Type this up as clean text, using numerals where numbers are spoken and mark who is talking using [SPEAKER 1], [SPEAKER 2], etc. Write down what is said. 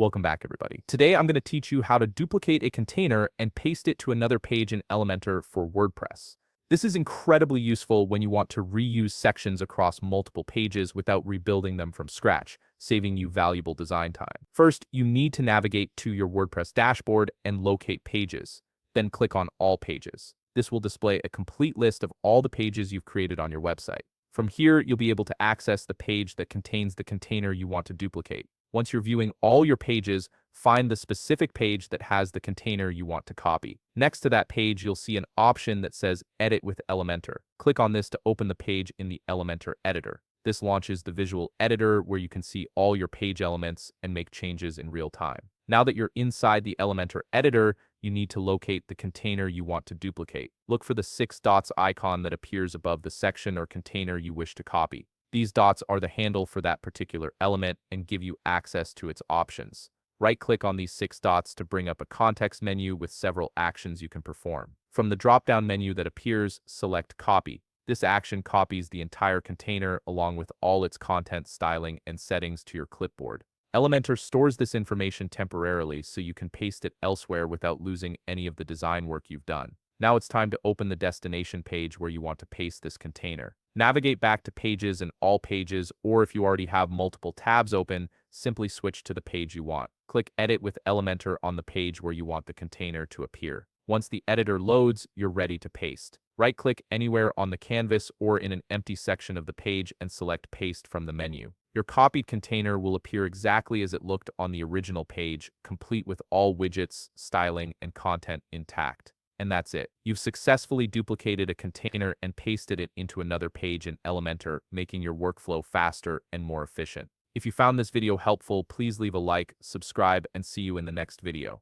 [SPEAKER 1] Welcome back, everybody. Today, I'm going to teach you how to duplicate a container and paste it to another page in Elementor for WordPress. This is incredibly useful when you want to reuse sections across multiple pages without rebuilding them from scratch, saving you valuable design time. First, you need to navigate to your WordPress dashboard and locate Pages. Then click on All Pages. This will display a complete list of all the pages you've created on your website. From here, you'll be able to access the page that contains the container you want to duplicate. Once you're viewing all your pages, find the specific page that has the container you want to copy. Next to that page, you'll see an option that says Edit with Elementor. Click on this to open the page in the Elementor editor. This launches the visual editor where you can see all your page elements and make changes in real time. Now that you're inside the Elementor editor, you need to locate the container you want to duplicate. Look for the 6 dots icon that appears above the section or container you wish to copy. These dots are the handle for that particular element and give you access to its options. Right-click on these 6 dots to bring up a context menu with several actions you can perform. From the drop-down menu that appears, select Copy. This action copies the entire container along with all its content, styling, and settings to your clipboard. Elementor stores this information temporarily so you can paste it elsewhere without losing any of the design work you've done. Now it's time to open the destination page where you want to paste this container. Navigate back to Pages and All Pages, or if you already have multiple tabs open, simply switch to the page you want. Click Edit with Elementor on the page where you want the container to appear. Once the editor loads, you're ready to paste. Right-click anywhere on the canvas or in an empty section of the page and select Paste from the menu. Your copied container will appear exactly as it looked on the original page, complete with all widgets, styling, and content intact. And that's it. You've successfully duplicated a container and pasted it into another page in Elementor, making your workflow faster and more efficient. If you found this video helpful, please leave a like, subscribe, and see you in the next video.